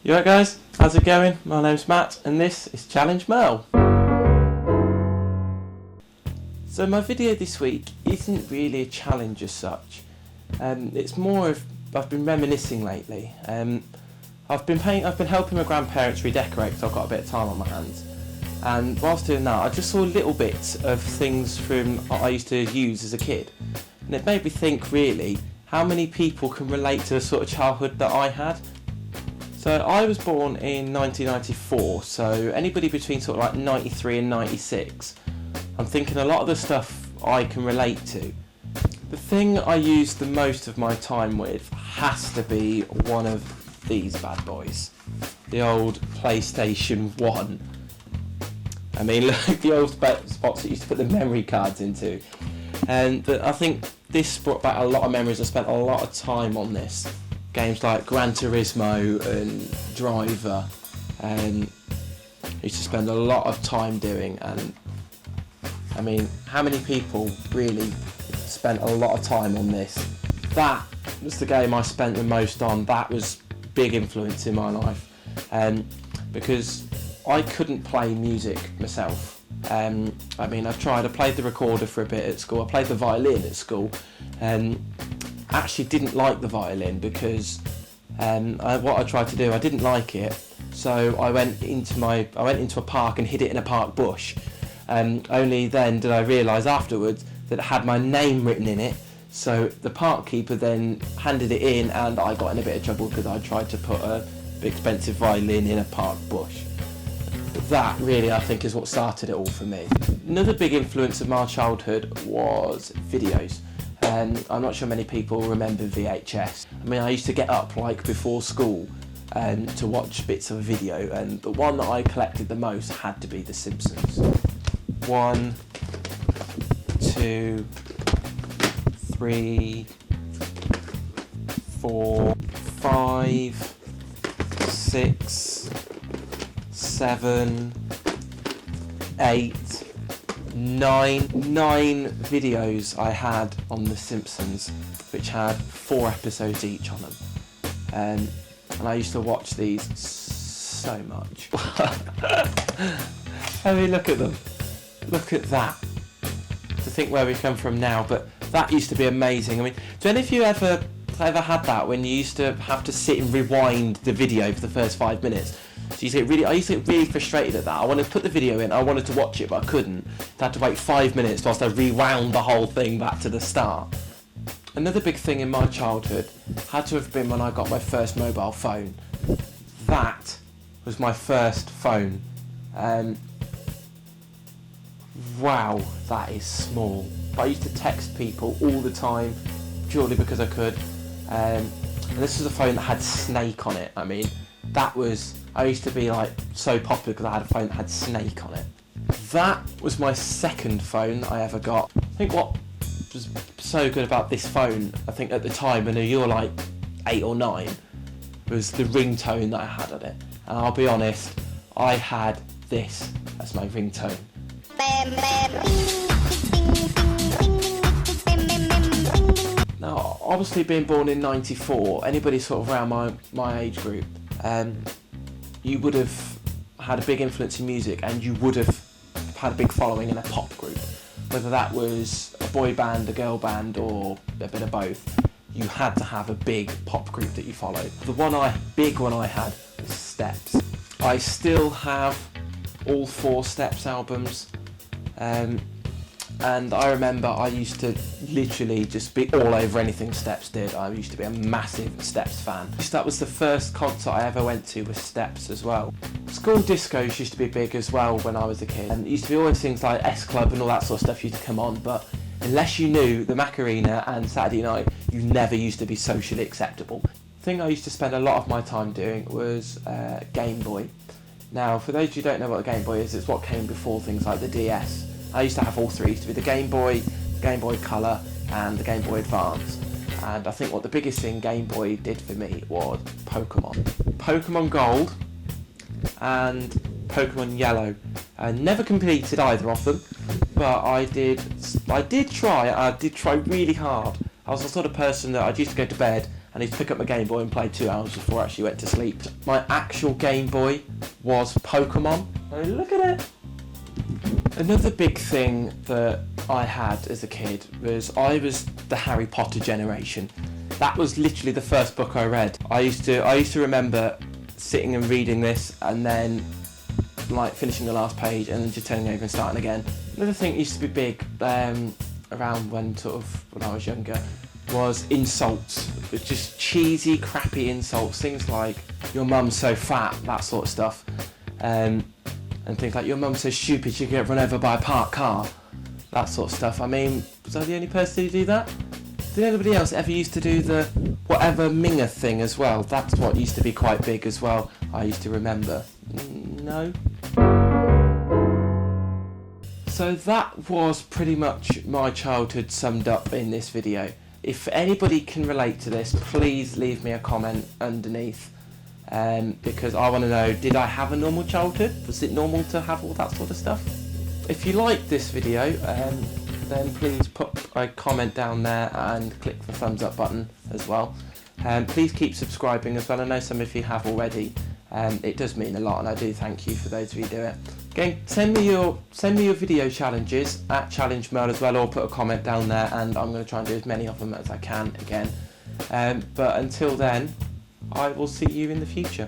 You alright guys? How's it going? My name's Matt and this is Challenge Merle. So my video this week isn't really a challenge as such. It's more of I've been reminiscing lately. I've been helping my grandparents redecorate because I've got a bit of time on my hands. And whilst doing that, I just saw little bits of things from what I used to use as a kid. And it made me think really how many people can relate to the sort of childhood that I had. So I was born in 1994, so anybody between sort of like 93 and 96, I'm thinking a lot of the stuff I can relate to. The thing I use the most of my time with has to be one of these bad boys. The old PlayStation 1. I mean, like the old spots that used to put the memory cards into. And I think this brought back a lot of memories. I spent a lot of time on this. Games like Gran Turismo and Driver, I used to spend a lot of time doing, and I mean, how many people really spent a lot of time on this? That was the game I spent the most on. That was big influence in my life, because I couldn't play music myself. I mean, I played the recorder for a bit at school, I played the violin at school, actually didn't like the violin because what I tried to do, I didn't like it, so I went into a park and hid it in a park bush. Only then did I realise afterwards that it had my name written in it, so the park keeper then handed it in and I got in a bit of trouble because I tried to put a big expensive violin in a park bush. But that really, I think, is what started it all for me. Another big influence of my childhood was videos. I'm not sure many people remember VHS. I mean, I used to get up like before school to watch bits of a video, and the one that I collected the most had to be The Simpsons. 1, 2, 3, 4, 5, 6, 7, 8, 9 videos I had on The Simpsons, which had 4 episodes each on them, and I used to watch these so much. I mean, look at them, look at that, to think where we come from now, but that used to be amazing. I mean, do any of you ever had that when you used to have to sit and rewind the video for the first 5 minutes? So I used to get really frustrated at that. I wanted to put the video in, I wanted to watch it, but I couldn't. I had to wait 5 minutes whilst I rewound the whole thing back to the start. Another big thing in my childhood had to have been when I got my first mobile phone. That was my first phone. Wow, that is small. But I used to text people all the time, purely because I could. And this was a phone that had Snake on it. I mean, I used to be like so popular because I had a phone that had Snake on it. That was my second phone I ever got. I think what was so good about this phone, I think at the time when you were like 8 or 9, was the ringtone that I had on it. And I'll be honest, I had this as my ringtone. Now, obviously being born in 94, anybody sort of around my age group, you would have had a big influence in music, and you would have had a big following in a pop group. Whether that was a boy band, a girl band, or a bit of both, you had to have a big pop group that you followed. The big one I had was Steps. I still have all 4 Steps albums, and I remember I used to literally just be all over anything Steps did. I used to be a massive Steps fan. That was the first concert I ever went to with Steps as well. School discos used to be big as well when I was a kid. And it used to be always things like S Club and all that sort of stuff used to come on, but unless you knew the Macarena and Saturday Night, you never used to be socially acceptable. The thing I used to spend a lot of my time doing was Game Boy. Now, for those of you who don't know what a Game Boy is, it's what came before things like the DS. I used to have all 3. It used to be the Game Boy Color and the Game Boy Advance. And I think what the biggest thing Game Boy did for me was Pokemon. Pokemon Gold and Pokemon Yellow. I never completed either of them, but I did try really hard. I was the sort of person that I used to go to bed and he'd pick up my Game Boy and play 2 hours before I actually went to sleep. My actual Game Boy was Pokemon. Oh, look at it! Another big thing that I had as a kid was I was the Harry Potter generation. That was literally the first book I read. I used to remember sitting and reading this and then like finishing the last page and then just turning over and starting again. Another thing that used to be big around when I was younger was insults. It was just cheesy, crappy insults. Things like "your mum's so fat," that sort of stuff. And things like "your mum's so stupid she could get run over by a parked car," that sort of stuff. I mean, was I the only person who do that? Did anybody else ever used to do the whatever minger thing as well? That's what used to be quite big as well, I used to remember. No? So that was pretty much my childhood summed up in this video. If anybody can relate to this, please leave me a comment underneath. Because I want to know, did I have a normal childhood? Was it normal to have all that sort of stuff? If you liked this video, then please put a comment down there and click the thumbs up button as well. Please keep subscribing as well. I know some of you have already. It does mean a lot, and I do thank you for those of you who do it. Again, send me your video challenges at Challenge Mail as well, or put a comment down there, and I'm going to try and do as many of them as I can again. But until then, I will see you in the future.